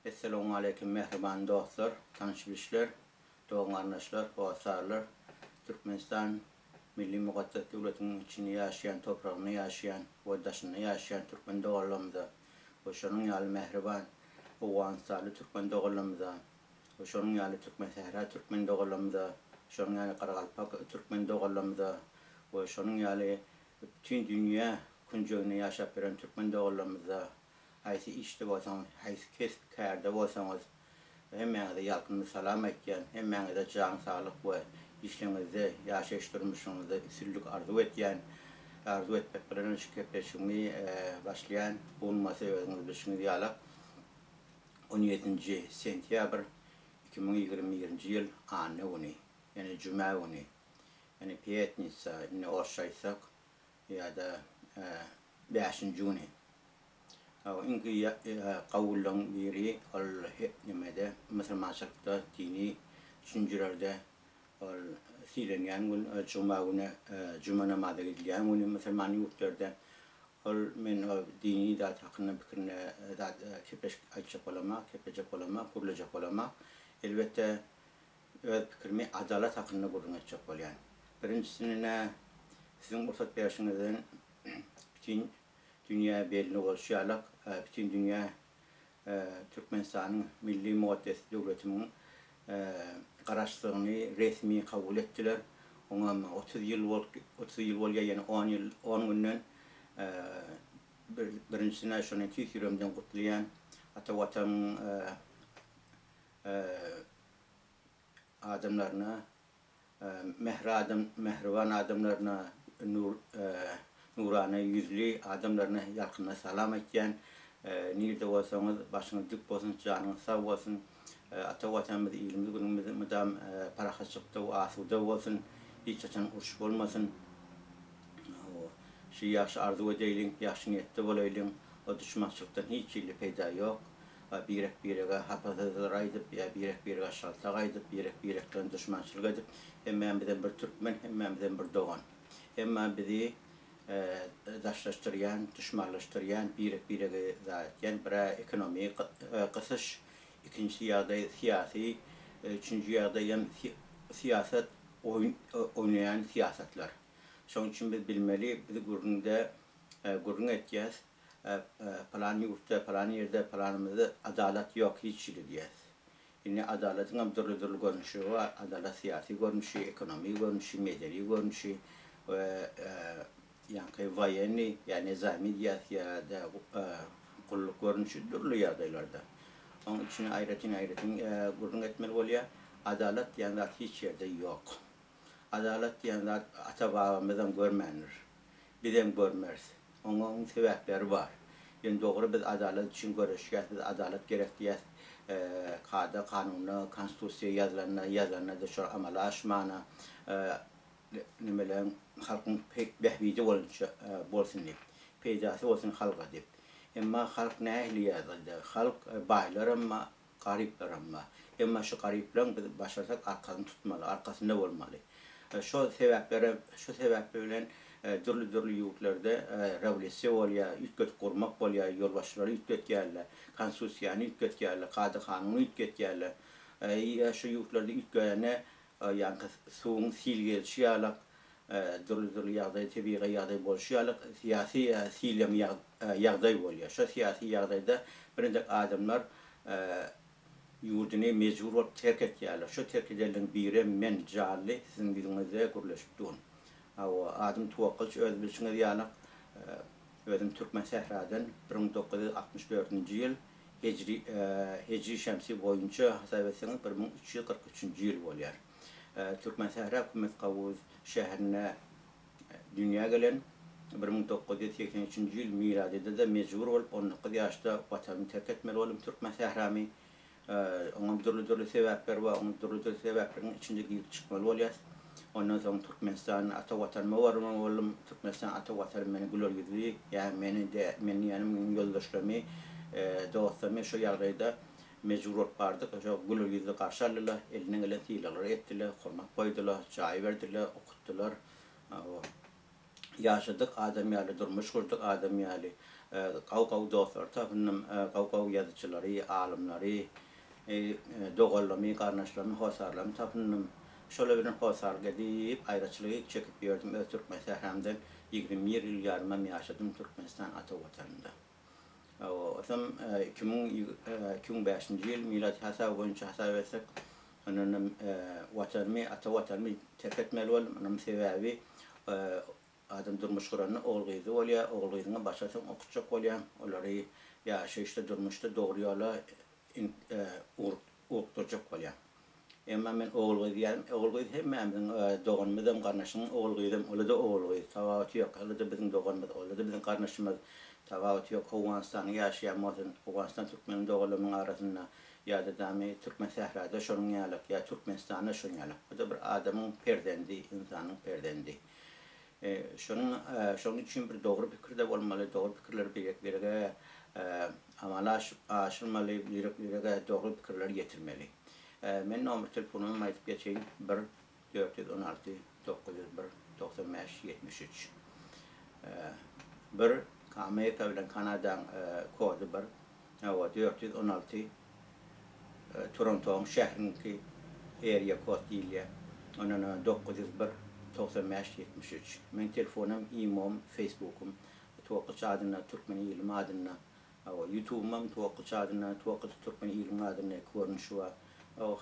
Esselamu aleyküm mehriban dostlar, tanışmışlar, doğan kardeşler, dostlarlar. Türkmenistan Milli Mukaddes Devleti'nin içinde yaşayan, toprağını yaşayan, vadaşını yaşayan Türkmen doğullarımıza, şonun ýaly mehriban, oğansaly Türkmen doğullarımıza, şonun ýaly Türkmen Sehra Türkmen doğullarımıza, şonun ýaly Qaraqalpak Türkmen doğullarımıza, ve şonun ýaly bütün dünya künjeginde yaşap beren Türkmen doğullarımıza, haýsy işte bolsaňyz, haýsy kesip kärde bolsaňyz, hemmeňize ýalkyny salam etýän, hemmeňize jan saglyk we işleňizde, ýaşaýyş durmuşyňyzda üsünlük arzu etmek bilen şikepleşigini başlaýan bolmasy özüňiz bilşiňiz ýaly 17-nji sentýabr 2021-nji ýyl any güni, ýani jüma güni, ýani piýetnitsa ine orşaýsak ýa-da 5-nji güni. İnki qawullan biri ol nimede Müslümançykda dini düşünjelerde ol silenýän gün juma güni juma namazy edilýän güni Müslüman ýurtlarda ol men dini dat hakyna pikirine dat kepeş aýtjak bolamak, gurulajak bolamak. Elbette öz pikirimi adalet hakyna gurulajak bolýan. Birinçisine sizin bursat berişiňizden bütün dünya belli bolşýarlyk, bütün dünya Türkmenistanyň Milli Mukaddes Döwletiniň garaşdyryny resmi kabul etdiler. Oňa 30 ýyl bolýar, ýani 10 günden birinçisine şonu tüýsüremden gutlaýan ata watan adamlaryna, mehriban adamlaryna, nurany yüzli adamlaryna ýalkyna salam etýän, nirde bolsaňyz başyňyz dik bolsun, janyňyz sag bolsun, ata watanymyz, ilimiz, günümiz mudam parahatçykda we asuda bolsun, hiç açan uruş bolmasyn. Şu ýaşy arzu edeýin, ýaşy niýetde bolaýyn, o düşmançylykdan hiç ýyly peýda ýok. Birek-birege hapazalar aýdyp, birek-birege şaltak aýdyp, birek-birekden düşmançylyk edip, hemmämizden bir türkmen, hemmämizden bir dogan. Hemme bizi daşlaşdyrýan, düşmanlaşdyrýan, birek-birege zatýan bir ekonomik gysyş, ikinji ýagdaý syýasy, üçinji ýagdaý siýasat oýnaýan siýasatlar. Şoň üçin biz bilmeli, biz gurrun etýäs, palan ýurtda, palan ýerde, palanymyzda adalet ýok, hiç ýyly diýäs. Ine adaletin hem türlü görnüşi var, adalet siyasi görnüşi, ekonomi görnüşi, medeni görnüşi ve yani vayeni, yani nizami diýäs ýa-da gulluk görnüşi türlü ýagdaýlarda. Onun için aýratyn gurrun etmeli bolýar. Adalet diýen zat hiç ýerde ýok. Adalet diýen zat ata-babamyzdan görmänir. Bizem görmeriz. Onuň sebäpleri bar. Ýöne dogry biz adalet üçin görüşýäs, biz adalet gerek diýäs. Kada kanuny, konstitusiýa ýazylanna da şol amala aşmana nimelen halkyň pek behbidi bolsun diýip, peýdasy bolsun halka diýip. Emma halk nähili ýazyldy? Halk baýlar amma, garyplar amma. Emma şu garyplar biz başarsak arkasyny tutmaly, arkasynda bolmaly. Şu sebäpler bilen türlü ýurtlarda rewolýasiýa bolýar, üýtget gurmak bolýar, ýolbaşçylary üýtgetýärler, konstitusiýany üýtgetýärler, kady kanuny üýtgetýärler. Şu ýurtlarda üýtgene ýani suwun silgelişi ýaly türlü ýagdaý, tebii ýagdaý bolşýarlyk, syýasy silem ýagdaý bolýar. Şu syýasy ýagdaýda birinde adamlar ýurduny mejbur bolup terk etýärler. Şu terk edilen biri men jally sizin diňizde gurulşyp durun. Adım Tuwakylç öz bilşiňiz ýaly özüm Türkmen Sehradan 1964-nji ýyl Hejri şemsi boýunça hasap etseňiz 1343-nji ýyl bolýar. Türkmen Sehra Hökümet Gawuz şäherine dünýä gelen 1983-nji ýyl miladida da mejbur bolup 19 ýaşda watanyny terk etmeli boldum Türkmen Sehramy. Oňa türlü sebäpler bar, oňa türlü sebäplerin içinde girip çykmaly bolýar. Ondan soň Türkmenistan ata watanyma barman boldum. Türkmenistan ata watan meni gülür ýüzli, ýa meni ýanyň ýoldaşlarym, dostlarym şu ýagdaýda mejbur bolup bardyk. Şo gülür ýüzli garşy aldylar, elinden gelen tiýleler etdiler, hormat goýdular, çaý berdiler, okutdular. Ýaşadyk, adam ýaly durmuş gurdyk, adam ýaly Qaw dostlar tapınım qaw yazıcıları, alimleri, dogallamı, qarnaşlarımı, hosarlarımı tapınım. Şöyle bir hosar gedip ayrıçılığı çekip gördüm. Türkmenistan hemden 20 yıl yarımam yaşadım Türkmenistan ata vatanında. O zaman 2005 yıl miladi hesabı boyunca hesap etsek onun vatanımı, ata vatanımı terk etmeli oldum. Onun sebebi adam durmuş kuranı oğluydu olya, oğluyduğuna başlasam okutacak olya. Onları işte durmuştu doğru yola uğurtturacak olya. Ama ben oğluydu yani, oğluydu hem benim doğanımızın kardeşimin oğluydum. Öyle de oğluydu. Tavaatı yok. Öyle de bizim doğanımız, öyle de bizim kardeşimiz. Tavaatı yok. Hoğanistan'ı yaşayamadın. Hoğanistan Türkmen'in doğalımın arasında ya da dami Türkmen sehrada şunun yalık ya Türkmenistan'da şunun yalık. Bu da bir adamın perdendi, insanın perdendi. Şunun için bir doğru fikir de olmalı. Doğru fikirleri birliklerine amala aşılmalı, birliklerine doğru fikirleri getirmeli. Men numara telefonumu aytıp geçeyim. 1-416 901 95 73. Bir Amerika bilen Kanada'nın kodu bir. 416 Toronto şehrindeki area kod değil. Onun 901 95 73. Men telefonum, e-mail, Facebook'um, Tuvaqqıç adına, Türkmen ilim adına, YouTube'um, Tuvaqqıç adına, Tuvaqqıç Türkmen ilim adına konuş var.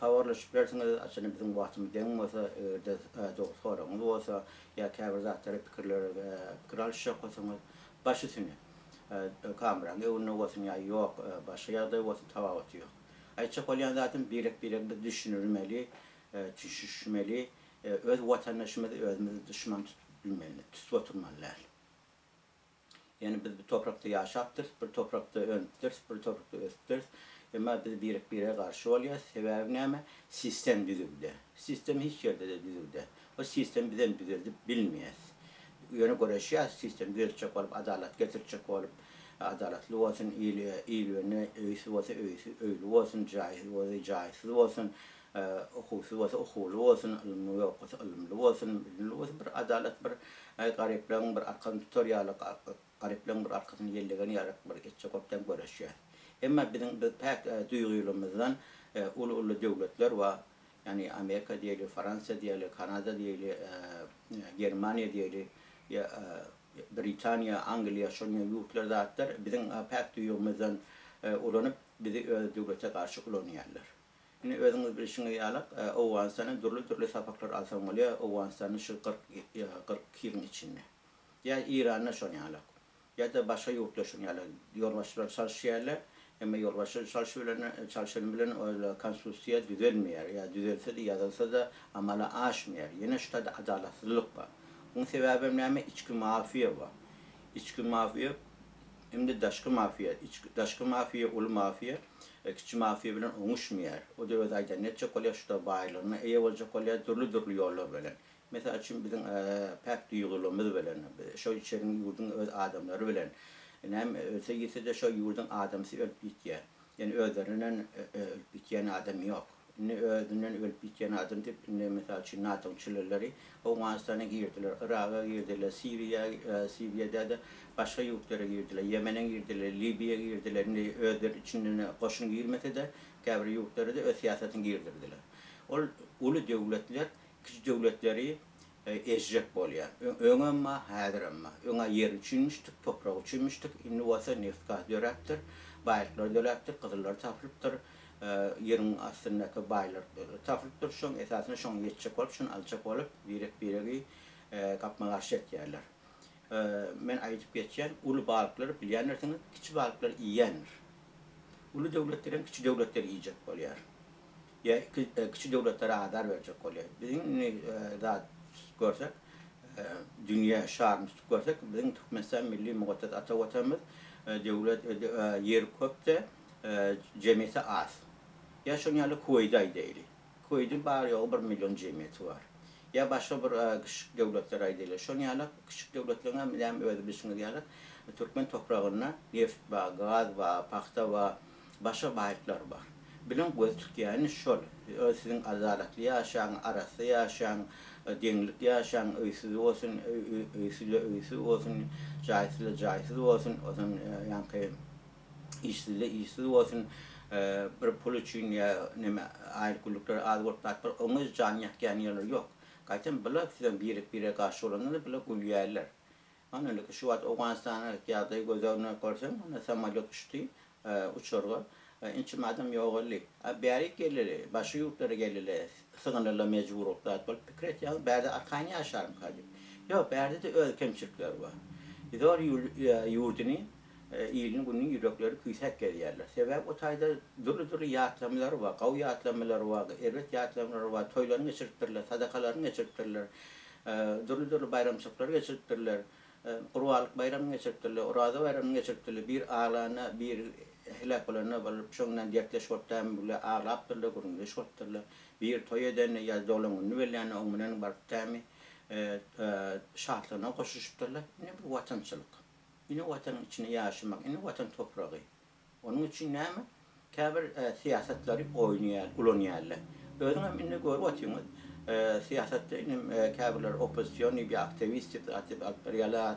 Havarlaşıp dersiniz, açın bizim vaktimiz den olsa, doktorumuz olsa, ya kabir zatları fikir alışacak olsanız, başı sünü. Kameranın önüne olsun ya yok, başka yerde olsun tavavat yok. Ayçak olan zaten birlik düşünülmeli, düşünmeli, öz vatandaşımızı özümüzü düşman tutup oturmalılar. Yani biz bir toprakta yaşattır, bir toprakta öntür, bir toprakta östür. Ama biz birliğe karşı oluyoruz. Sebebi ne ama? Sistem düzülde. Sistem hiç yerde de düzülde. O sistem bizden düzüldü bilmeyiz. Yönü göre sistem düzülecek olup, adalet getirecek olup, adaletli olsun, iyiliğine öyüsü olsa öyüsü, öylü olsun, cahil olsa cahilsiz olsun, okusu olsa okulu olsun, ilmi yok olsa ilmli olsun, bilimli olsun, bir adalet, bir gariplerin bir arkasını tutoriyalı, gariplerin bir arkasını yerlerini yarak bir geçecek opten görüşüyor. Ama bizim pek duygularımızdan ulu devletler var. Yani Amerika diyelim, Fransa diyelim, Kanada diyelim, Germanya diyelim, Britanya, Anglia, şunun yurtlarda atlar. Bizim pek duygularımızdan ulanıp bizi devlete karşı ulanıyorlar. Yani özümüz bir işini yalık, Oğuzhanistan'ın türlü sapaklar alsam oluyor, Oğuzhanistan'ın şu 40 yılın içinde. Ya İran'la şunu yalık, ya da başka yurtlar şunu yalık, yolbaşçılar çalışıyorlar. Ama yolbaşı çalışanın bilen konstitusya düzelmiyor. Ya düzelse de yazılsa da amala aşmıyor. Yine şu da adaletsizlik var. Bunun sebebi ne? İçki mafya var. İçki mafya hem de daşkı mafya. Daşkı mafya, ulu mafya, küçük mafya bilen oluşmuyor. O da öz aydaniyetçe kolya şu da baylarına, iyi olacak kolya türlü yollar bilen. Mesela şimdi bizim pek duygularımız bilen, şu içerinin yurdun öz adamları bilen. Hem öteki de şu yurdun adamsı ölüp bitiyor. Yani özlerinden ölüp bitiyen adam yok. Ne özünden ölüp bitiyen adam deyip mesela NATO çillerleri Afganistan'a girdiler, Irak'a girdiler, Suriye'de de başka yurtlara girdiler, Yemen'e girdiler, Libya'ya girdiler. Özler içinden koşun girmese de kabri yurtları da öz siyasetin girdirdiler. Ulu devletler, küçük devletleri ezecek oluyor. Öne ama, hadir ama. Öne yer uçulmuştuk, toprağı uçulmuştuk. İnni olsa neftkaz dörektir, baylıklar dörektir, kızıllar tapılıptır. Yerin aslındaki baylar tapılıptır. Şun esasında şun yetecek olup, şun alacak olup, birek kapma karşıt yerler. Ben ayıtıp geçen, ulu balıkları bilenlersiniz, küçük balıkları yiyenir. Ulu devletlerin küçük devletleri yiyecek oluyor. Ya küçük devletlere adar verecek oluyor. Bizim daha görsek, dünya şartını görsek, bizim Türkmenistan Milli Muqaddas Ata Vatanımız devlet yer köpte, cemiyeti az. Ya şunun yalı Kuveyt'e değil. Kuveyt'in bari 1 milyon cemiyeti var. Ya başka bir küçük devletler değil. Şunun yalı küçük devletlerine hem öyle bir şey yalı Türkmen toprağına neft var, gaz var, pakta var, başka bayraklar var. Bilen bu Türkiye'nin şöyle, sizin adaletli yaşayan, arası yaşayan, Denglik yaşayan öýsüz bolsun, öýsüz bolsun, jaýsız bolsun, osun ýanky işsiz bolsun, bir pul üçin ýa neme aýrgulyklar az bolup tatdyr, oňa jan ýakýan ýerler ýok. Gaýtan biler sizden bire garşy bolanyny biler gülýärler. Ana öyle şu an Awganistana ýagdaý gözlegine görsen, ana samalyot düşdi, uçurga. Inçi madem ýogaly. Bäri geleli, başy ýurtlara geleli, sığınırla mecbur oldular. Bolup pikret ýa bärde arkaňy ýaşarym kady. Ýok, bärde de öz kemçilikler bar. Zor ýurduny ýylyň günüň ýürekleri küýsek gelýärler. Sebäp o taýda durly ýatlamalar bar, gaw ýatlamalar bar, erlet ýatlamalar bar, toýlary geçiripdirler, sadakalary geçiripdirler. Durly bayramçyklary geçiripdirler. Qurbanlyk bayramyny geçiripdirler, Orada bayramyny geçiripdirler. Bir alana, bir helak bolana bolup şoňdan dertleş bolupdan bile ağlapdyrlar, gurunleş bolupdyrlar. Bir toý edenne ýa dowlatyny berýän oň bilen baryp tämi şartlaryna goşuşypdyrlar. Ne bu watançylyk. Ine watanyň içinde ýaşamak, ine watan topragy. Onuň üçin näme? Käbir siýasatları oýnaýar, ulanýarlar. Özüňem ine görüp otyňyz. Siyasette inem käbirler opozisiýon bir aktivist atýarlar.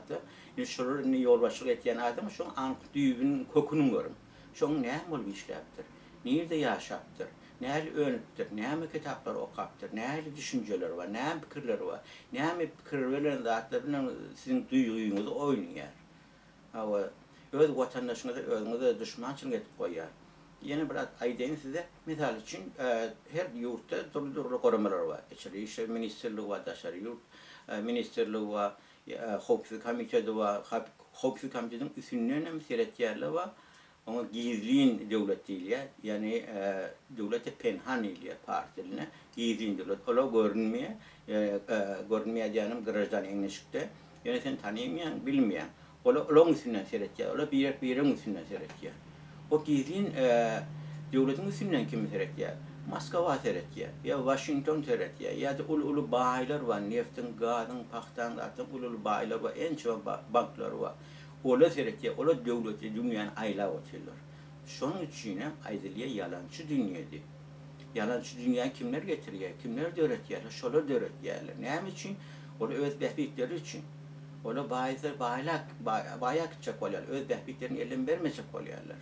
Ine şurur ine ýolbaşçylyk etýän adam şoň ankyp düýbüň köküni görüm. Şoň näme bolup işläpdir? Nerede ýaşapdyr? Näme önüpdir? Näme kitaplar okapdyr? Näme düşünjeler bar? Näme pikirler bar? Näme pikir bilen zatlar bilen siziň duýguňyzy oýnaýar. Hawa öz watandaşyňyza özüňize düşmançylyk etip goýýar. Yine bir aýdaýyn size, misal üçin her ýurtda durly goramalar bar. İçeri işler ministerligi bar, daşary ýurt ministerligi bar, howpsuzlyk komiteti bar, howpsuzlyk komitetiň üstünden hem seretýärler bar. Ama gizlin devlet değil ya, yani devlete penhan ile partilerine gizlin devlet. Ola görünmeye diyelim garajdan enleşikte. Yani sen tanıyamayan, bilmeyen. Ola üstünden seyrettiler, ola birin üstünden seyrettiler. O gizlin devletin üstünden kimi seyrettiler? Moskova seyrettiler, ya Washington seyrettiler, ya da ulu bayiler var, neftin, gazın, paktan, ulu bayiler var, en çok banklar var. Ola seyrettiler, ola devleti, dünyanın ayla otuyorlar. Şunun için aydılıya yalancı dünyaydı. Yalancı dünya kimler getiriyor, kimler öğretiyorlar, şöyle de öğretiyorlar. Ne için? Ola öz behbikleri için. Ola bayizler bayak gidecek oluyorlar, öz behbiklerini elin vermeyecek oluyorlar.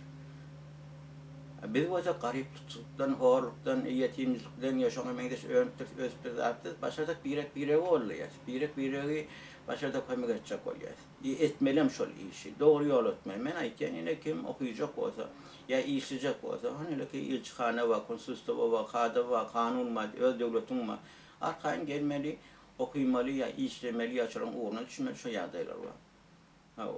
Biz o da garip tutuktan, horluktan, yetimlikten yaşanan meydeş öğüttür artık başladık bire oluyor. Bire başladık koymak edecek oluyor. Etmelem şöyle işi, doğru yol etmelem. Ben ayken yine kim okuyacak olsa, ya işleyecek olsa, hani ki ilçihane var, konsolosluğu var, kadı var, kanun var, öz devletin var. Arkayın gelmeli, okuymalı ya işlemeli, yaşaran uğruna düşünmeli şu yardaylar var.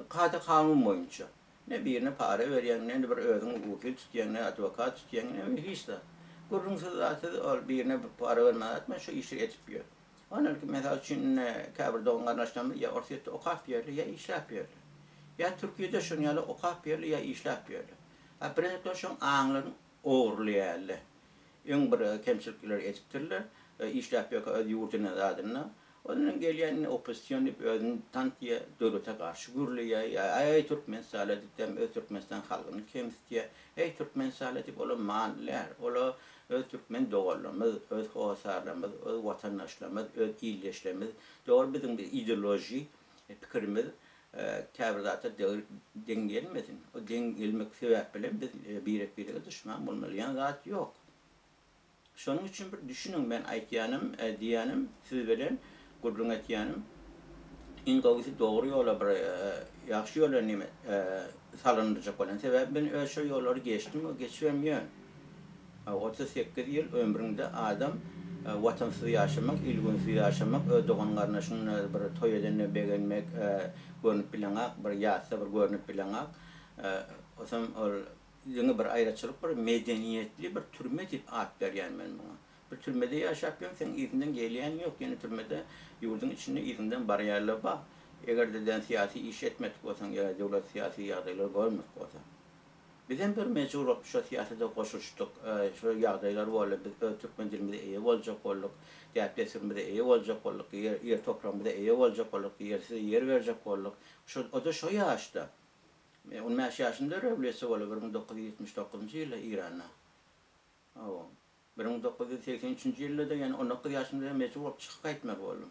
Kadı kanun boyunca. Ne birine para verýän, ne bir özüň ukil tutýan, ne advokat tutýan, ne hiç de. Gurrunsa zaten birine para vermezme şu işi etip ýör. Onun ki mesela için käbir doňgarnaşdan ya ortaýetde okap ýerli ya işläp ýerli. Ya Türkiýede şonu ýaly okap ýerli ya işläp ýerli. Birazdan şoň aňlaryň ogurlaýarlar. Öň bir kemçilikler etipdirler, işläp ýöka ýurduny zadyna. Onun gelýän opozisiýon diýip özüni tantiýa döwlete garşy gürleýär. Ey Türkmen saladypden öz Türkmenistan halkyny kemsitýär. Ey Türkmen saladyp ola manlar, ola öz Türkmen dogurlarymyz, öz howasarlarymyz, öz watandaşlarymyz, öz ýylleşlerimiz, dogry biziň bir ideoloji, pikirimiz käbir zata deňgelmesin. O deňgelmek sebäp bilen biz bire düşman bolmalyan zat ýok. Şonuň üçin bir düşünün ben aýtýanym, diýänim siz bilen gurrun etýänim. İngawisi dogry ýola bir ýaxşy ýola nime salynjak bolan sebäp ben öşe ýollary geçdim, geçýärmýän. 38 ýyl ömründe adam watansyz ýaşamak, ilgünsiz ýaşamak, öz doganlarnaşyny bir toý edenne begenmek, görnüp bileňak, bir ýasa bir görnüp bileňak. Osam ýyňy bir aýraçylyk, bir medeniýetli bir türme diýip at berýän men muňa. Bir türmede ýaşapýan, sen izinden gelýän ýok. Ýene türmede ýurdun içinde izinden barýarlar bar. Eger de siyasi iş etmedik bolsaň ýa döwlet siyasi ýagdaýlar görmek bolsa. Bizem bir mecbur bolup şu siyasete goşuşdyk. Şu ýagdaýlar bolar, biz türkmen dilimizde eýe boljak bolduk. Däplesimizde eýe boljak bolduk. Ýer toprağymyzda eýe boljak bolduk. Ýer berjek bolduk. O da şu ýaşda. 15 ýaşynda rewolýusiýa bolar 1979-njy ýylda Iranda. 1983 ýylda da, ýani 19 ýaşymda mecbur bolup çykyp gaýtmak boldum.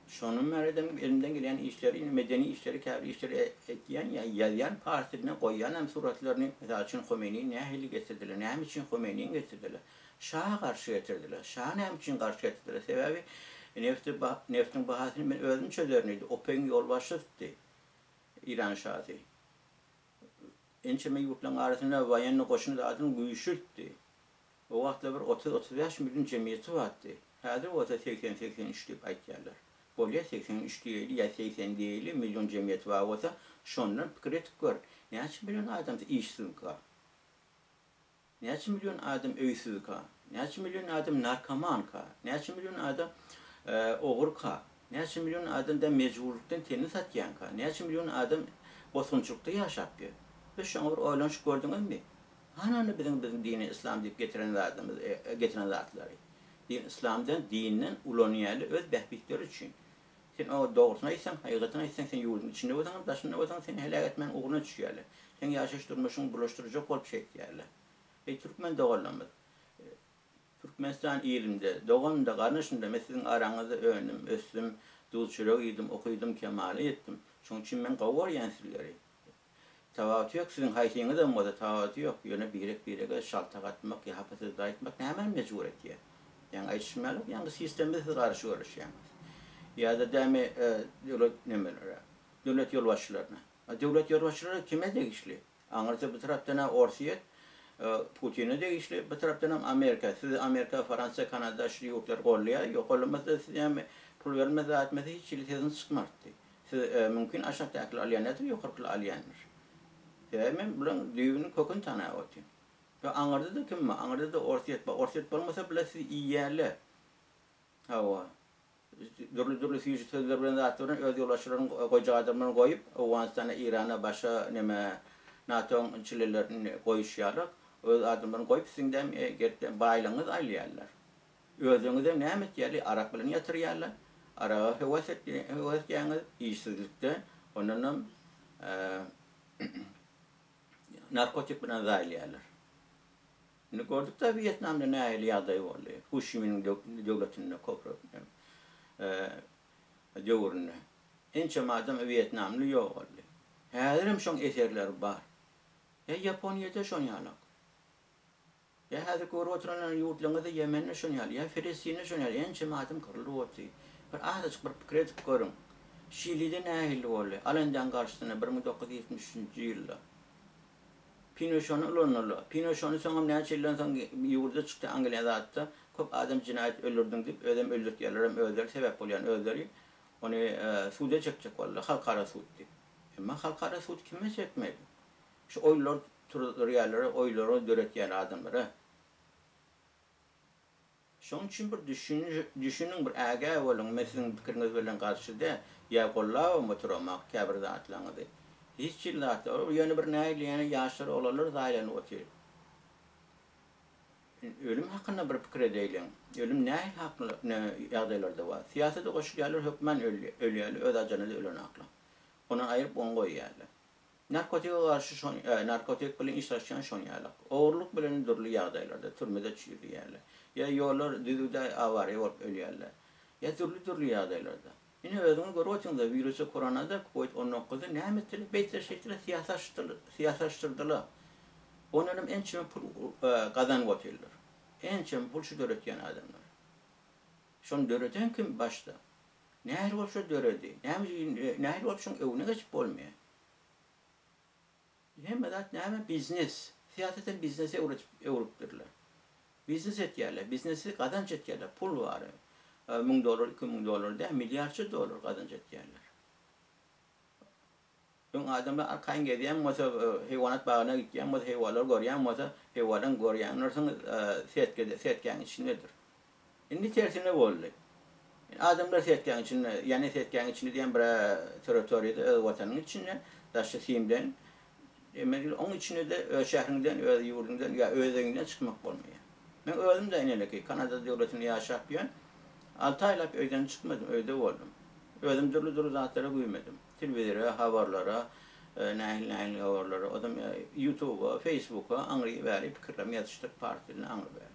Şonun mäledem elimden gelen işleri, medeni işleri, käbir işleri etýän, ýazýan, parsyna goýýan hem suratlaryny, mesela üçin Khomeini nähili getirdiler, näme üçin Khomeini'ni getirdiler. Şaha garşy getirdiler. Şaha näme üçin garşy getirdiler? Sebebi neftin bahasyny men özüm çözernidi. Open ýolbaşydy. İran şahy. Ençeme ýurtlaryň arasyna wayanny goşuny da adyn güýçüldi. O wagtda bir 30-35 milyon jemgyýeti bardy. Häzir o 80-83 diýip aýtýarlar. Bolýa 83 diýeli, ýa 80 diýeli milyon jemgyýet bar bolsa, şondan pikir etip gör. Näçe milyon adam işsiz ka? Näçe milyon adam öýsiz ka? Näçe milyon adam narkoman ka? Näçe milyon adam ogur ka? Näçe milyon adam da mecburlukdan teni satýan ka? Näçe milyon adam bosgunçlukda ýaşap ýör. Biz şoňa bir oýlanyş gördüňizmi? Hanany bizim dini İslam diýip getiren zatlar. Din İslamdan dininden ulanýaly öz behbitleri üçin. Sen o dogrusyny aýtsaň, haýygatyny aýtsaň, sen ýurdun içinde bolsaň, daşynda bolsaň, sen helak etmen ugruna düşýärler. Sen ýaşaş durmuşyň bulaşdyrjak bolup çekýärler. Türkmen dogallanmaz. Türkmenistan ýerinde, doganda, garnaşynda meselen araňyzda önüm, ösüm, dulçurok ýydım, okuýdum, kemaly etdim. Şoň üçin men gowar ýan sizleri. Tawat ýok, sizin haýsyňyz da moda tawat ýok. Ýöne birek şaltak atmak, ýa-hapasyz aýtmak näme mecbur etýär? Yani aýtmaly, ýa-ni sistemde siz garşy görüşýäňiz. Ya da däme döwlet ýolbaşçylaryna. Döwlet ýolbaşçylary kime degişli? Aňyrsa bu tarapdan Orsiýet, Putin'e degişli, bu tarapdan Amerika. Siz Amerika, Fransa, Kanada şu ýurtlar golýar, ýok bolmasa siz ýa pul bermede atmasa hiç çilteden çykmardy. Siz mümkin aşağıdaky alýanatry ýokarky alýanlar. Men bilen düýbüni kökün tanawatym. Ya Aňyrda da kim? Aňyrda da Orsiýet, Orsiýet bolmasa bile siz iýerler. Hawa. Dürli sözler bilen zatlaryň öz ýolbaşçylaryny goýjak adamlaryny goýup, Awganistana, Irana, başa NATO çilelerini goýuşýarlar. Öz adamlaryny goýup siňden baýlaňyz aýlaýarlar. Özüňize näme etýärler? Arak bilen ýatyrýarlar. Araga hewas etýäňiz işsizlikde, ondan narkotik bilen zaýlaýarlar. Indi gördük da Vietnamda nähili ýagdaý boldy. Hu Chi Minh döwletinde köprü döwründe. Ençe madem Vietnamly ýok boldy. Häzirim şoň eserler bar. Ya Japonya'da şoň ýalak. Ya häzir görüp oturan ýurtlaryňda Yemen'de şoň ýalak. Ya Filistin'de şoň ýalak. Ençe madem kyrlyp otdy. Bir azyk bir pikir etip görüň. Şili'de nähili boldy? Alandan garşysyna 1973 ýylda. Pinochet'un ulanmalı. Pinochet'un soňam näçe ýyldan soň ýurda çykdy Angliýada atdy. Köp adam cinayet öldürdüň diýip ödem öldürýärler, hem öldür sebäp bolýan öldüri. Ony suda çekjek boldy, halkara sud diýip. Emma halkara sud kime çekmedi? Şu oýlar turýarlar, oýlary döretýän adamlara. Şoň üçin bir düşünüň bir äge bolan, meselen pikiriňiz bilen garşyda ýa gollaw moturamak käbir zatlaňyzy. Hiç çillata, ýöne bir näýli ýene ýaşlar olanlar zaýlanyp otýar. Ölüm hakkında bir pikir edeýin. Ölüm näil hakly ýagdaýlarda bar. Siýasata goşulýarlar, hökmen ölýärler, öz ajanyny ölen akla. Onu aýryp on goýýarlar. Narkotika garşy şoň, narkotik bilen işleşýän şoň ýalak. Ogurluk bilen durly ýagdaýlarda türmede çürýärler. Ya ýollar düzüde awary bolup ölýärler. Ya durly ýagdaýlarda. Ine özüňiz görýärsiňiz, virusy koronada COVID-19 näme etdi? Beýtleşikler siýasatçylar. Onların en çimi pul kazanıp otýarlar. En çimi pul şu döretýän adamlar. Şonu döreten kim başta? Nähili bolup şu döredi? Nähili bolup şoň öwüne geçip bolmaýar. Hemme zat näme biznes. Siýasaten biznese öwrüpdirler. Biznes etýärler, biznesi kazanç etýärler, pul bar. $1000, $2000 da milyarça dolar kazanç etýärler. Ýöň adamlar arkaň gedýän, masa heýwanat bagyna gitýän, masa heýwanlar görýän, masa heýwandan görýänler soň setkän içindedir. Indi tersine boldy. Adamlar setkän içinde, ýani setkän içinde diýen bir territoriýada, watanyň içinde, daşy siýimden, onun içinde de şährinden, öz ýurdundan, ýa özüňden çykmak bolmaýar. Men özüm de ýene Kanada döwletinde ýaşap ýön. 6 aýlap öýden çykmadym, öýde boldum. Özüm durly zatlara güýmedim. Telewizora, habarlara, nähil orları adam YouTube'a, Facebook'a angrı verip fikirlerimi yatıştırıp partilerini angrı verip.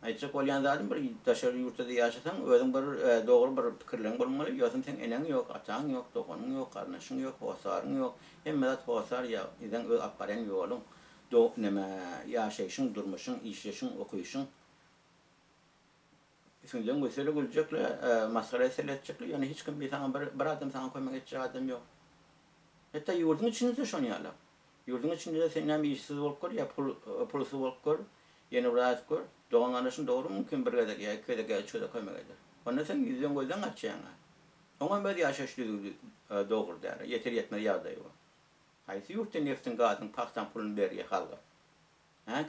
Aytsak bolýan zadyň bir daşary ýurtda ýaşasaň, özüň bir dogry bir pikirleň bolmaly. Ýa-da sen eneň ýok, ataň ýok, doganyň ýok, garnaşyň ýok, hosaryň ýok. Hemme zat hosar ýa izen öz aparan ýoluň, näme ýaşaýşyň, durmuşyň, işleşiň, okuýşyň. Şondan mesele boljekle, masgara seletjekle, ýani hiç kim bir adam sana koymak etjek adam ýok. Hatta ýurduň içinde şonu ýalap. Ýurduň içinde sen näme işsiz bolup gör, ýa pulsuz bolup gör, ýene rahat gör. Doğan anlaşın doğru mümkün bir kadar ya köyde geçiyor da koymak eder. Ondan sen yüzden gözden açacaksın. Ama böyle yaşaşlı doğru der. Yeter yetmez yağdayı var. Haysi yurtta neftin gazın paktan pulunu veriyor halka.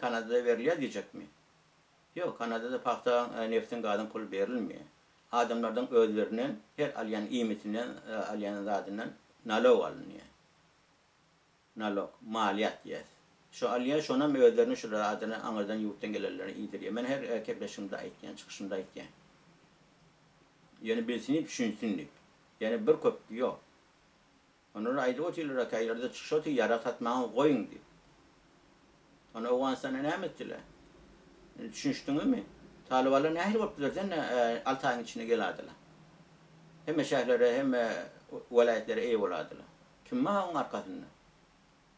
Kanada'da veriliyor diyecek mi? Yok, Kanada'da paktan neftin gazın pulu verilmiyor. Adamlardan özlerinin her alyan iymetinden, alyan zadından nalog alınıyor. Nalog, maliyat yes. Şu aliye şona mevlerini şurada adını anırdan yurttan gelenlerini indiriyor. Ben her erkekleşimde aytken, çıkışımda aytken. Yani bilsinip, düşünsünlük. Yani bir köpük yok. Onları ayda otiyle rakaylarda çıkışotı yarak atmağın koyun deyip. Onu oğan sana ne emettiler? Düşünüştünü mü? Talibalar ne ahir oluptular? Sen 6 ayın içine geladılar. Hem meşahlere hem velayetlere iyi oladılar. Kim mi onun arkasında?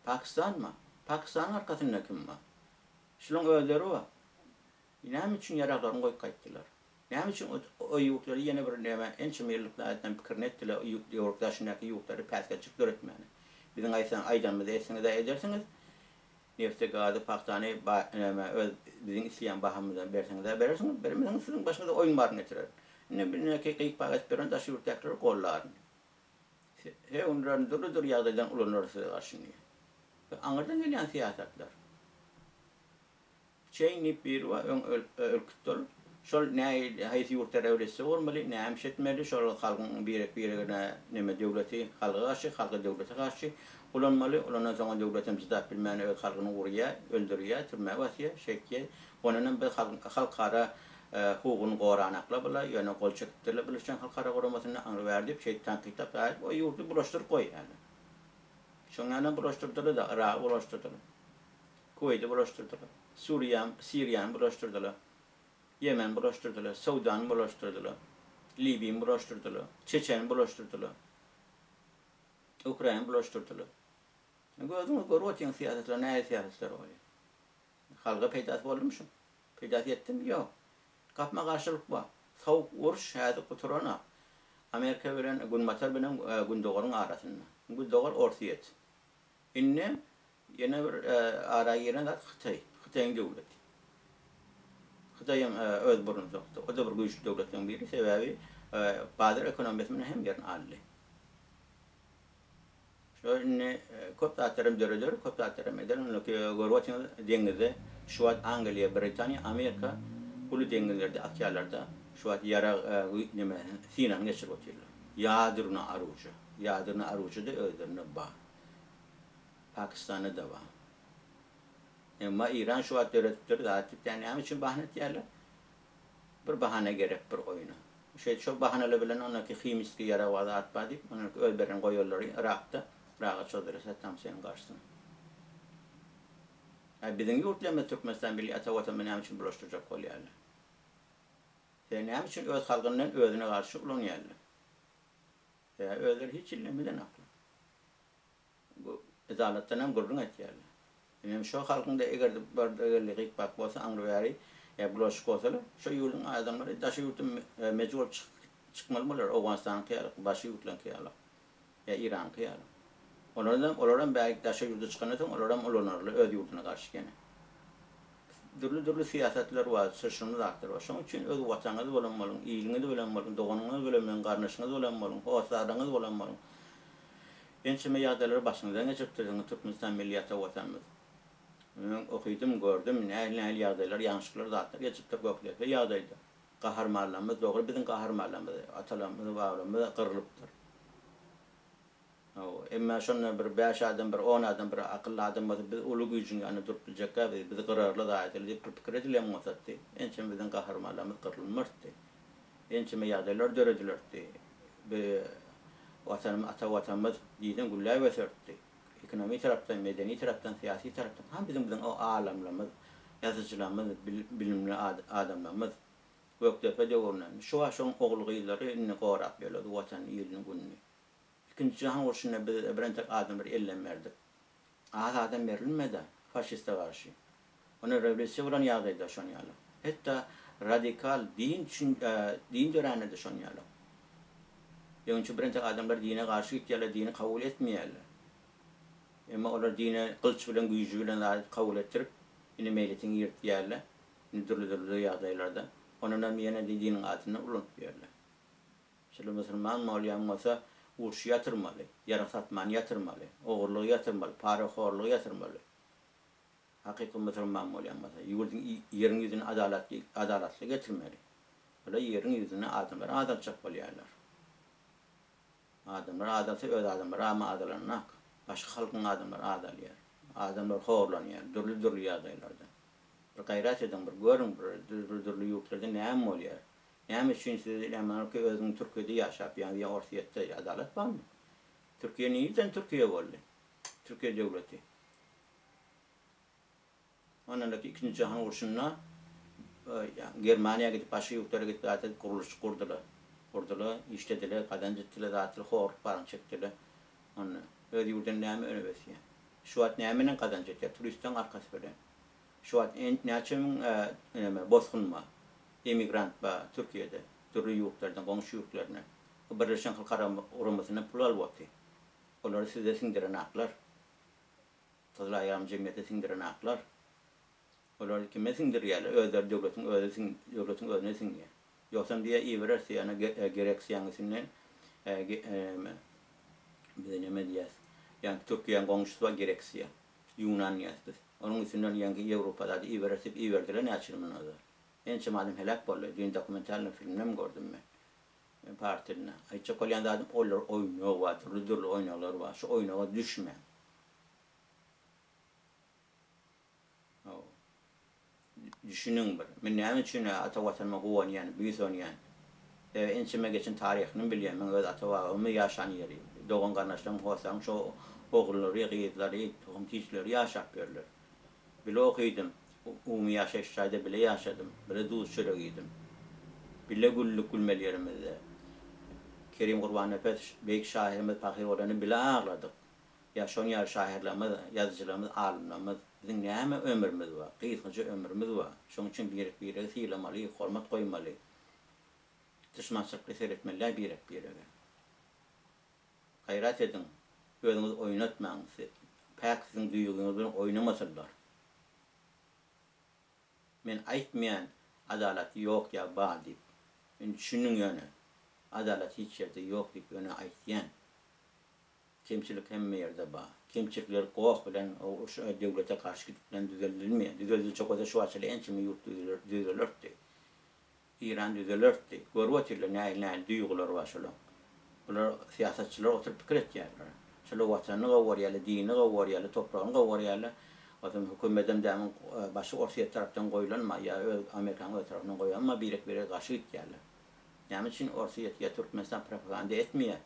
Pakistan mı? Pakistan'ın arkasında kim var? Şunun özleri var. Ne için yaraklarını koyup kayıttılar? Ne için o yurtları yeni bir neme, en çimirliklerden fikrini ettiler, yurttaşındaki yurtları pəskəcik öğretmeni. Bizim aydanımızda etsiniz de edersiniz, nefse gazı, Pakistan'ı bizim isteyen bahamızdan versiniz de verirsiniz, vermezsiniz sizin başınıza oyun varını getirir. Ne kıyık bağış veren taşı yurttakları kollarını. Onların dur yağdaydan ulanırsa karşınıyor. Anırdan gelen siyasetler. Nip bir var, ölküttür. Şol ne haysi yurtlara öylesi olmalı, ne hemşetmeli, şol halkın birine neme devleti, halkı devlete karşı ulanmalı. Ulanın zaman devletimiz de bilmeni halkını vuruya, öldürüya, türme vasiye, şekye. Onun bir halkara hukukunu koranakla bula, yani kol çektirle bilirsen halkara korumasını anıverdi, tankitap da o yurdu bulaştır koy yani. Şonlardan bulaştırdılar da Irak'ı bulaştırdılar. Kuveyt'i bulaştırdılar. Suriye'ni bulaştırdılar. Yemen bulaştırdılar. Sudan'ı bulaştırdılar. Libya'yı bulaştırdılar. Çeçen'i bulaştırdılar. Ukrayna'yı bulaştırdılar. Gördünüz mü? Rutin siyasetler, ne siyasetler oluyor? Halka peydası oldu mu? Peydası yetti mi? Yok. Kapma karşılık var. Soğuk vuruş, hayatı kuturana. Amerika veren Günbatar benim Gündoğar'ın arasında. Gündoğar ortiyet. İnne yine bir araya giren de Xitay'ın devleti. Xitay'ın öz burnu soktu. O da bir güçlü devletin biri. Sebebi bazı ekonomisinin hem yerini aldı. Şöyle köp dağıtlarım dörüdür, köp dağıtlarım eder. Onu ki görüyorsunuz denizde şu an Angliya, Britanya, Amerika ulu denizlerde, akyalarda şu an yara Sinan'ı geçirip oturuyorlar. Yağdırına arıcı da özlerine bağ. Pakistan'da da var. Ama İran şu an devletleri dağıtıp yani hem için bahane yerler. Bir bahane gerek bir oyuna. Şu bahaneyle bilen onunki himiski yara vardı atmadı. Onunki özberen koyuyorlar Irak'ta. Irak'a çöldürürse tam senin karşısına. Bizim yurtlarımız Türkmenistan Birliği Atavatan'ın hem için bulaştıracak kol yerler. Yani hem için öz halkının özüne karşı olan yerler. Özleri hiç illemeden aklı. Bu ezalattan hem gurrun et yerler. Yani şu halkında eğer eğerlik bak olsa anlayari bulaşık olsa şu yurdun adamları taşı yurdun mecbur çıkmalı mılar? Afganistan kıyarak, başı yurtlan kıyarak. İran kıyarak. Onlardan belki taşı yurdu çıkanıdan onlardan olanlarla öz yurduna karşı gene. Dürlü siyasetler var, sırşınlı dağıtlar var. Şunun için öz vatanınız olanmalın, iyiliğiniz olanmalın, doğanınız olanmalın, kardeşiniz olanmalın, hoşlarınız olanmalın. Gençime yağdaları başınızdan geçirttirdiniz Türkmenistan milliyete vatanımız. Okudum, gördüm, ne yağdaylar, yanlışlıklar dağıtlar, geçirttir gökler ve yağdaydı. Kahramanlarımız doğru, bizim kahramanlarımız, atalarımız, bağlarımız kırılıptır. Ama şunun bir 5 adam, bir 10 adam, bir akıllı adam var, biz ulu gücün yani durup bilecek abi, biz kararlı da ayetli, bir fikir edilen muhattı. Ençem bizim kahramanlarımız kırılmıştı. Ençeme yağdaylar döredilerdi. vatanımız, ata vatanımız dinin güller ve sörttü. Ekonomi taraftan, medeni taraftan, siyasi taraftan. Hem bizim o alamlarımız, yazıcılarımız, bilimli adamlarımız göktepe döwürlen. Şu aşon oğul gıylary inni gorap beledi vatan ýylnyň günni. İkinji jahan urşuna birentek adam bir ellenmerdi. Az adam berilmedi faşiste karşı. Onu revolüsiýa bolan ýagdaýda şon ýaly. Hatta radikal din döräne de şon ýaly. Ýöňçe birentek adamlar dine karşı gitýärler, dini kabul etmeýärler. Emma olar dine kılıç bilen güýji bilen kabul ettirip, ini meýletiň ýertýärler. Türlü ýagdaýlarda. Onundan ýene dinin adyny unutýarlar. Şol musulman mawlyan bolsa urş ýatyrmaly, ýara satman ýatyrmaly, ogurlyk ýatyrmaly, paraxorlyk ýatyrmaly. Hakyky musulman bolýan bolsa, ýeriň ýüzüne adalatly getirmeli. Ola ýeriň ýüzüne adamlar adalçak bolýarlar. Adamlar adalsa öz adamlar ama adalanmak. Başga halkyň adamlar adalýar. Adamlar horlanýar, dürli ýagdaýlarda. Bir gayret edin, bir görün, bir dürlü ýurtlarda näme bolýar? Näme üçin siz Amerika özüň Türkiýede ýaşap, ýani ýa-Orsiýetde adalet barmy? Türkiýe niýeden Türkiýe boldy? Türkiýe döwleti. Ondan ikinji jahan urşuna Germaniýa gidip başga ýurtlara gidip atat guruluş kurdular. İşlediler, kazançydylar, zatly hor paran çekdiler. Onu öz ýurtdan näme önebesýär? Şu wagt näme bilen kazançydylar? Turistden arkasy bilen. Şu wagt näçe bozgunma, emigrant ba Türkiýede, türlü ýurtlardan, goňşy ýurtlardan Birleşen Halklar Uramasyna pul alwapdy. Olary size siňdiren aklar. Gyzıl Aýam jemgyýeti siňdiren aklar. Olar kime siňdirýärler? Özleri döwletiň özüne siňýär. Ýoksa diýe iýererse ýani gereksiýanysynyň bize näme diýär? Ýani Türkiýanyň goňşysy we gereksiýa. Yunan ýazdy. Onun üstünden ýangy Ýewropada iýersip iýerdiler näçilmen azar. Ençe madem helak boldy, diýen dokumentarly filmnem gördüm men. Partine. Aýça kolýanda adam olar oýnaw wa türlü oýnawlar var. Şu oýnawa düşme. Düşünün bir. Men näme üçin ata watanma gowanýan, büýsonýan. Ençeme geçen taryhyny bilýän, men öz ata wagamy ýaşan ýeri. Dogan garnaşlaryň hosaň şu oğulları, ýigitleri, tohumtiçleri ýaşap berler. Bile okuydum. Umi yaşayışlarda bile yaşadım. Bile duz çöreğiydim. Bile güllük gülmelerimizde. Kerim Kurban Nefes, Beyk şahirimiz, Fakir olanı bile ağırladık. Yaşon yer şahirlerimiz, yazıcılarımız, alimlerimiz, bizim näme ömrümüz var, kıyıkıcı ömrümüz var. Şunun için birek sıyılamalı, hormat koymalı. Düşmançılıklı seyretmeliler birek. Gayret edin, özünüz oynatmayın. Pek sizin duyguğunuzun oynamasınlar. Men aýtmaýan adalet ýok ýa bar diýip. Men düşünüň ýöne adalet hiç ýerde ýok diýip ýöne aýtýan. Kemçilik hemme ýerde bar. Kemçilikler gowak bilen o döwlete karşı gitmen düzelilmeýär. Düzeldi çok da şu açyly ençimi ýurt düzelirdi. İran düzelirdi. Görwetler näme duýgular var şolar. Bular siýasatçylar oturup pikir etýärler. Şolar watanyny gowurýarly, dini gowurýarly, topragyny gowurýarly. Adam hökümetten dämin başy Orsiýet tarapdan goýulanma ýa Amerikan tarapdan goýulanma birek garşy gitýärler. Näme üçin Orsiýet ýa Türkmenistan propaganda etmeýär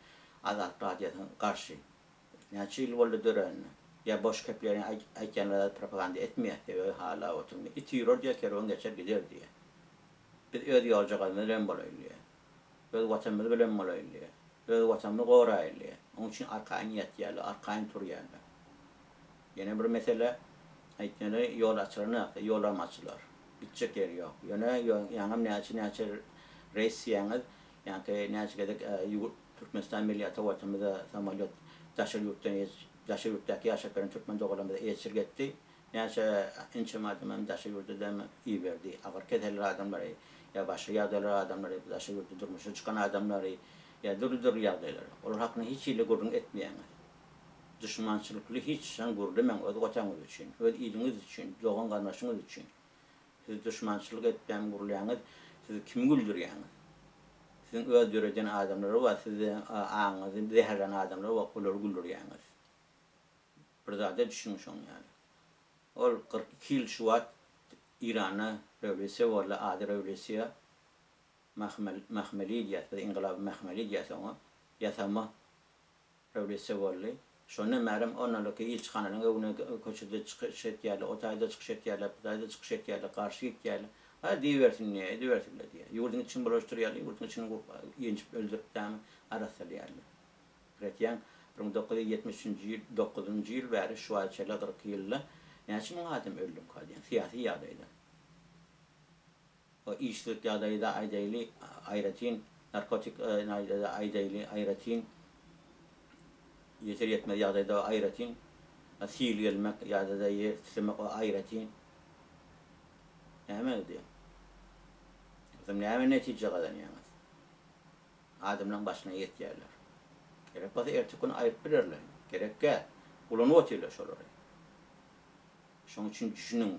azat radiodan garşy. Näçe ýyl boldy dören ýa boş köplerini aýtjanlar propaganda etmeýär diýip hala oturmy. Itiýär diýe kerwan geçer gider diýe. Biz öýde ýoljaga bilen bolayly. Öz watanymyz bilen bolayly. Öz watanymyzy goraýly. Onuň üçin arkaýyn ýetýärler, arkaýyn turýarlar. Ýene bir mesele aýtganda ýol açylaryny, ýolamaçylar. Bitjek ýeri ýok. Ýöne näçe reis ýaňyz, ýani näçe gedek Türkmenistan milliýety watanymyza samalyot daşary ýurtdaky ýaşap beren türkmen dogalarymyza ýetişir getdi. Näçe ençe madem daşary ýurtda iý berdi. Agar kedeler adamlar ýa başga ýagdaýlar adamlar daşary ýurtda durmuşa çykan adamlar ýa dürli ýagdaýlar. Olar hakny hiç ýyly gurrun etmeýär. Düşmançılıklı hiç sen gurulman öz vatanınız için, öz iliniz için, doğan kardeşiniz için. Siz düşmançılık etmeyen gurulayanız, sizi kim güldürüyorsunuz? Sizin öz göreceğin adamları var, sizin ağınızın zehirlen adamları var, onları güldürüyorsunuz. Bir daha da düşünmüş onu yani. O 42 yıl Şubat İran'a revolüsiya varlı, adi revolüsiya, mahmeli diyası, İngilab mahmeli diyası ona, yasama Revletse bolly. Şonu merem onalyky ilçhananyň öwüne köçede çykyş etýärler, otayda çykyş etýärler, budayda çykyş etýärler, garşy gitýärler. Ha diýersin diýer. Ýurdun için bulaşdyrýarlar, ýurdun için ýençip öldüripdämi arasalýarlar. Retýän 1973-nji ýyl, 9-njy ýyl bäri Şuwayçylar 40 ýylda näçe miň adam öldüm kadýan syýasy ýagdaýda. O işlik ýagdaýda aýdaýly aýratyn, narkotik ýagdaýda aýdaýly aýratyn, yeter yetmez ýagdaýda aýratyn, sil gelmek ýagdaýda ýetmek aýratyn. Näme diýär? Näme netije galanýar? Adamlaryň başyna ýetýärler. Gerek bolsa ertesi gün aýyp bererler. Gerekkä ulany otyrlar şolary. Şoň üçin düşünüň.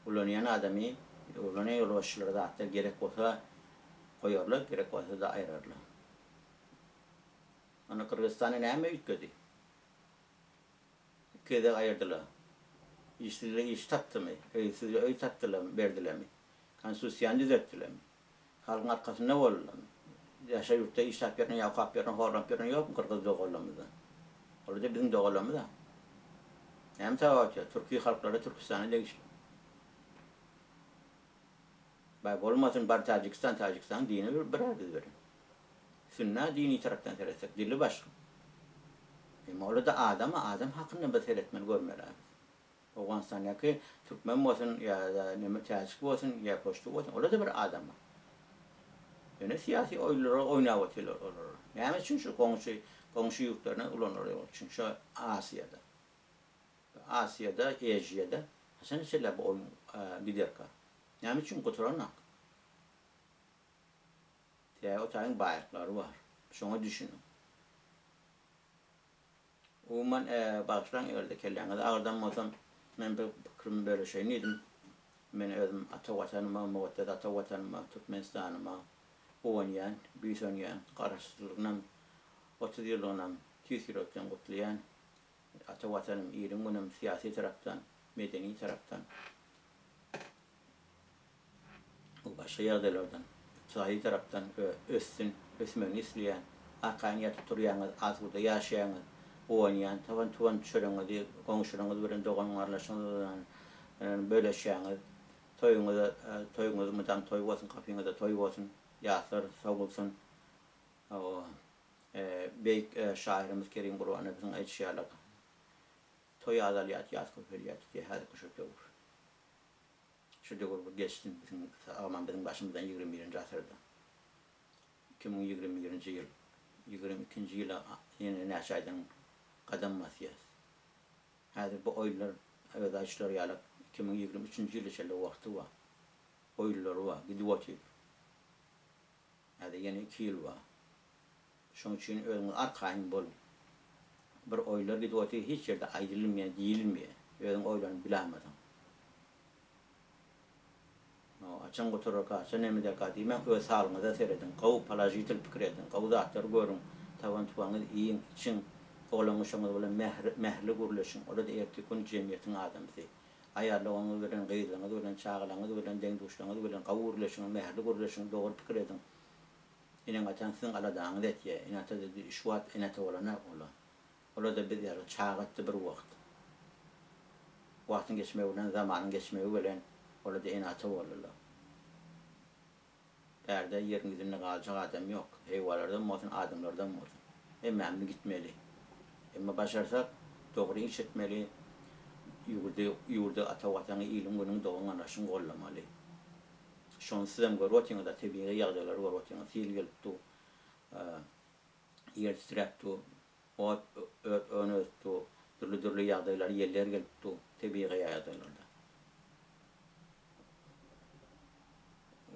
Ulanýan adamy, ulany ýolbaşçylary da hatda gerek bolsa goýarlar, gerek bolsa da aýrarlar. Ana Kırgızstana näme ýetdi? Kede aýyrdylar. İşleri iş tapdymy? Öýsizle öý tapdylar, berdilermi? Konstitusiýany düzeltdilermi? Halkyň arkasynda boldylarmy? Yaşa yurtta iş tapýaryn, ýa-da tapýaryn, horlap ýörün ýokmy Kırgız dogallamyda? Olada bizim dogallamyda. Hem tawaýa Türkiýe halklary Türkistany degişli. Baý bolmasyn bar Tajikistan dini bir biz berin. Sünna dini tarapdan seyretmek, dili başka. Olada adam hakkında bir seyretmen görmeler. Oğuzstan'daki Türkmen olsun ya da Tajik olsun ya Pashto olsun, olada bir adam. Yani siyasi oyunları oynayıvatiler olur. Yani çünkü komşu yurtlarına ulanırlar. Çünkü Asya'da, Asya'da, hasan şeyler bu oyun gider ka. Yani çünkü oturanlar. Ya o tane bayrakları var. Şunu düşünün. Uman başlan öyle kelleňe ağırdan mozam men bir fikrim böyle şey neydim. Men özüm ata vatanıma, muvaddada ata vatanıma, Türkmenistan'ıma oýanýan, büýsenýän, garaşdyrlygynyň 30 ýylynyň tüýsürekden gutlaýan ata watanym ýerim günüm syýasy tarapdan, medeni tarapdan o başga ýagdaýlardan sahy tarapdan ösmegini isleýän, akaňyat turýan, azgurda ýaşaýan, oýanýan, tuvan çöreňizi, goňşularyňyz bilen dogan arlaşýan, böleşýän, toýuňyzy mudan toý bolsun, kapyňyzda toý bolsun, ýaslar sag bolsun. O beýik şairimiz Kerim Gurbanov biziň aýtýarlar. Toý adalyat, ýas köpelýät diýe häzir köşekde olur. Şu döwür geçdi bizim başymyzdan 21-nji asyrda. 2021-nji ýyl, 22-nji ýyla ýene näçe aýdan gadam masýas. Häzir bu oýlar öwdaşlar ýalyp 2023-nji ýyl şeýle wagty bar. Oýlar bar, gidip otyr. Häzir ýene 2 ýyl bar. Şoň üçin özüň arkaýyn bol. Bir oýlar gidip otyr, hiç ýerde aýdylmaýan, diýilmeýän. Özüň oýlaryny bilämedin. Açan gotoraka, açan emide kadi, men öz halımda seyredin, qawu palajitil pikir edin, qawu zatlar görün, tavan tuvanız iyin için oğlanmışımız böyle mehli gurleşin, orada erteki gün cemiyetin adamısı. Ayarlığınız bilen, gıyılığınız bilen, çağılığınız bilen, dengduşluğunuz bilen, qawu gurleşin, mehli gurleşin, doğru pikir edin. İnen açan sizin aladağınız et ya, inata dedi, işvat inata olana ola. Orada bir yer çağıttı bir vakt. Vaktin geçmeyi bilen, zamanın geçmeyi bilen, orada inata olurlar. Derde yerin gidimine kalacak adam yok. Heyvalardan olsun, adamlardan olsun. Memnun gitmeli. Ama başarsak doğru iş etmeli. Yurda ata vatanı ilim günün doğun anlaşın kollamalı. Şonsuzdan gör otyňyzda tebiği ýagdaýlar bar otyňyz. Sil gelipdi. Yer titrepdi. Önötdi. Türlü ýagdaýlar ýerler gelipdi. Tebiği ýagdaýlarda.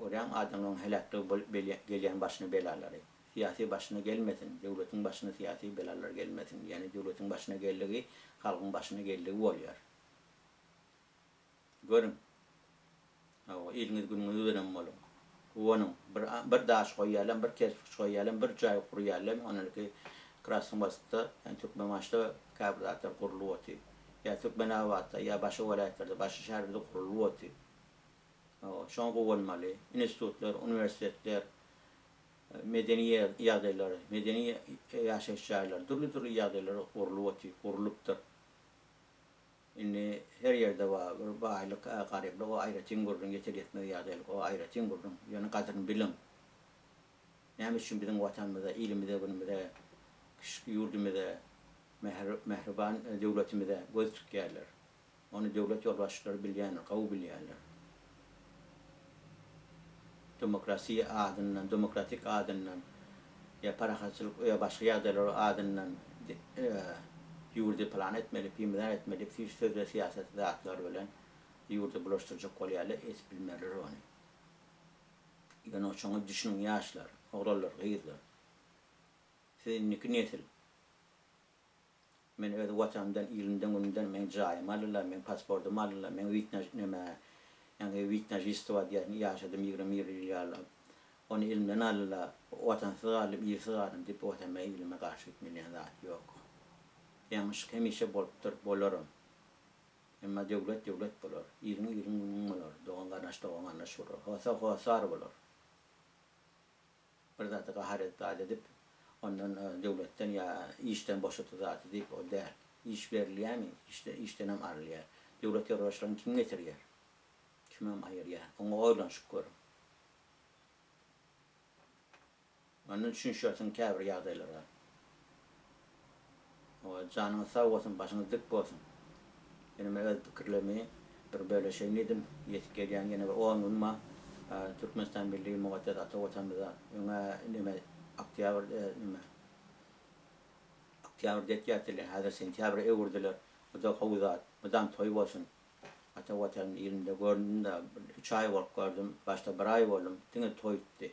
Oran adamın helakly gelýän başyna belalary. Siyasi başyna gelmesin, döwletiň başyna siyasi belalar gelmesin. Yani döwletiň başyna geldigi, halkyň başyna geldigi bolýar. Görün. O ilmiz günüňiz bilen bolar. Onuň bir daş goýýarlar, bir kesip goýýarlar, bir jaý gurýarlar. Onunki Krasnoyarskda, yani Türkmenbaşda kablatlar gurulyp ya Türkmenawatda ya başga welaýatlarda, başga şäherlerde gurulyp. Şoň bolmaly, institutlar, universitetler, medeni ýagdaýlary, medeni ýaşaýyş ýaýlary, türlü ýagdaýlar gurulupdyr. Indi her ýerde bir baýlyk, garyplyk, o aýratyn gurdun, ýeter ýetmez ýagdaýlyk, o aýratyn gurdun, ýöne gadyryny bilim. Näme üçin biziň watanymyzda, ilimizde, günümizde, ýurdumyzda, mehriban döwletimizde göz tükýärler. Onu döwlet ýolbaşçylary bilýänler, gawy bilýänler. Demokrasi adından, demokratik adından, ya parahatçılık ya başka ýagdaýlar adından ýurdu plan etmeli, pimler etmeli, söz ve siyaset zatlar bilen ýurdu bulaşdyrjak bolýarlar, es bilmerler onu. Ýöne oçoňa düşünün ýaşlar, oglanlar, gyzlar. Sizniki nesil? Men öz watanymdan, ilimden, günümden men jaýym alyrlar, men pasportum alyrlar, men witness ýaşadym 20 ýyl. Onu ilimden alyrlar, watansız alyp, ýyrsız alym diýip watanyma ilime garşy gitmeýän zat ýok. Ýalňyş hemişe bolaram. Emma döwlet bolar, ilim bolar, dogan garnaş bolar, hosar bolar. Bir zat gaharet edip, ondan döwletden ya işten boşatyp zaty diýip o däl. İş berilýärmi? İşden hem arylýar. Döwlet ýolbaşçylaryny kim getirýär? Kim hem aýyrýar? Oňa oýlanşyp gör. Onun üçün şöýsün käbir ýagdaýlara. O janyňyz sag bolsun, başyňyz dik bolsun. Ýene öz pikirlerimi bir böleşeýin edim. Ýetip gelýän ýene bir 10 günma Türkmenistan Milli Mugattat ata watanymyza ýöne oktyabr detýärler, häzir sentýabr ewurdiler. Bu da gowzat, budan toý bolsun. Ata watan ýerinde gördüm de 3 ay bolup gördüm, başda 1 ay boldum. Diňe toýupdy.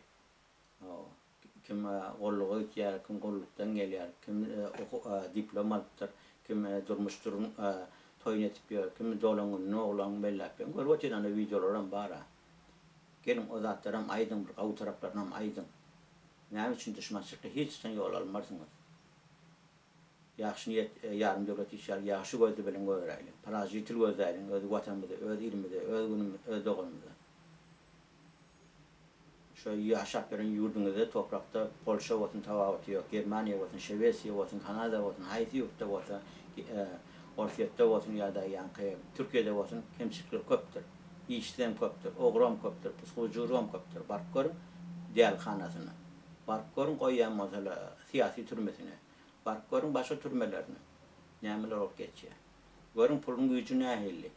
Kim gollugy ýa kim gollukdan gelýär, kim diplom alypdyr, kim durmuşdyr, toýun etip ýör, kim dolaňyny oglan bellap. Görüp ýene videolaram bara. Gelin o zatlaram aýdym, bir gawy taraplarynam aýdym. Näme üçin düşmançylykka hiç sen ýol almarsyňyz? Ýaxşy niýet, ýarym döwlet işler, ýaxşy gözle bilen göräýli. Parajitil gözläýin, öz watanymyzda, öz ilimizde, öz günümizde, öz doganymyzda. Şu ýaşap beren ýurduňyzda, toprakda Polşa bolsun, tawabat ýok, Germaniýa bolsun, Şwesiýa bolsun, Kanada bolsun, Haýtiýetde bolsun, Orfiýetde bolsun ýa-da ýanky Türkiýede bolsun, kemçilikler köpdir. İşden köpdir, ogram köpdir, psikojurum köpdir. Barıp görün dälhanasyna. Barıp görün goýýan mesela siyasi türmesine. Barıp görün başga türmelerini. Nämeler bolup geçýär. Görün pulun güýjü nähili.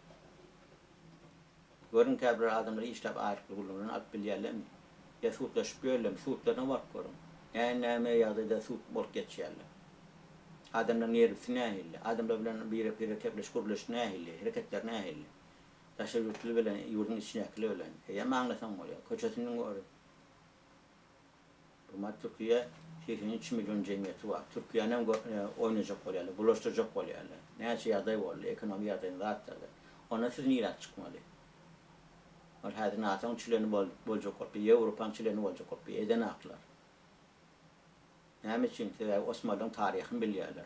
Görün käbir adamlar işläp aýrykly gulunyň alyp bilýärlermi? Ya suutlaşyp görlem, suutlaryna barıp görün. Näme ýagdaýda suut bolup geçýärler. Adamlar neresi nähili? Adamlar bilen bir kepleş guruluş nähili? Hereketler nähili? Taşebbüsli bilen ýurdun içinäkili bilen. Ýa-ma anlasam bolýar. Köçesinden görün. Bu Türkiýe 83 milyon jemgyýeti bar. Türkiýenem oýnajak bolýarlar, bulaşdyrjak bolýarlar. Näçe ýagdaý boldy, ekonomi ýagdaýyny zatlady. Ona siz niýet çykmaly. Ol häzir nasaň çilerini boljak bolýar, Ýewropaň çilerini boljak bolýar. Eden aklar. Näme üçin? Osmanlyň taryhyny bilýärler.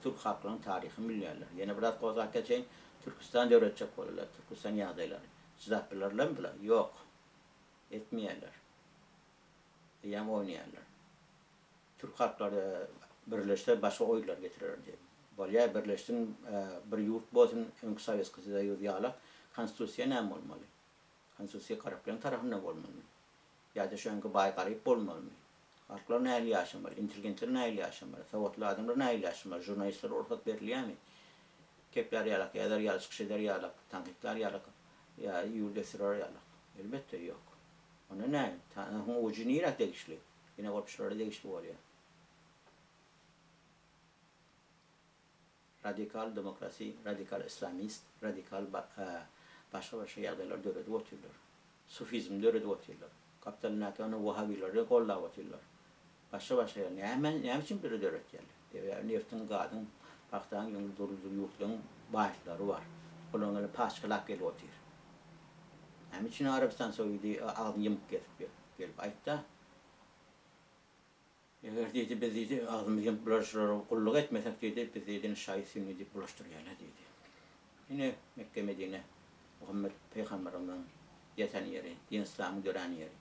Türk halkynyň taryhyny bilýärler. Ýene biraz gozak geçeň Türkistan döwletçek bolýarlar, Türkistan ýagdaýlary. Siz bilerlermi biler? Ýok. Etmeýärler. Ýa oýnaýarlar. Türk halklary birleşse başga oýlar getirer diýip. Bolýar birleşsin bir ýurt bolsun, öňkü Sowetski ýaly konstitusiýa näme bolmaly? Konstitusiýa garaplan tarapyndan bolmaly. Ýa-da şoňky baýgaryp bolmaly. Halklar näle ýaşamaly, intelligentler näle ýaşamaly, sowatly adamlar näle ýaşamaly, jurnalistler ortak berilýärmi? Kepler ýalak, ýa-da ýalçyk ýalak, tankitler ýalak, ýa ýurdesler ýalak. Elbetde ýok. Ona näme? Taňyň uçy niýet degişli. Ýene gorpuşlary degişli bolýar. Radikal demokrasi, radikal islamist, radikal başga ýagdaýlar döredip oturýarlar. Sufizm döredip oturýarlar. Kapitalnäkany Wahabiler gollap oturýarlar. Başga näme üçin bir döredýärler? Neftin gadyn, paktan ýurduly ýurtlaryň başlary bar. Olaňa paşkylak gelip oturýar. Näme üçin Arabistan soýudy agyny ýymyp gelip aýtdy. Eger diýdi biz diýdi agymyzy ýymyp bulaşdyrar, gulluk etmesek diýdi biz diýdi şaýsyny diýip bulaşdyrýarlar diýdi. Ine Mekke Medine Muhammed Peygamberimiň ýeten ýeri, din İslamyň gören ýeri.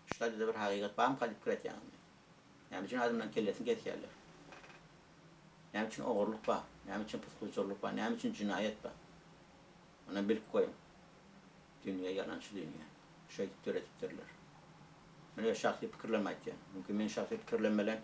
Şurada da bir hakikat bağım kalıp kiret yani. Yani için adımdan kellesini keskerler. Yani için oğurluk var. Yani için pıskucurluk var. Yani için cinayet var. Ona bilip koyun. Dünya yalancı dünya. Şey öğretiptirler. Öyle şahsi fikirlenmek yani. Mümkün ben şahsi fikirlenmelen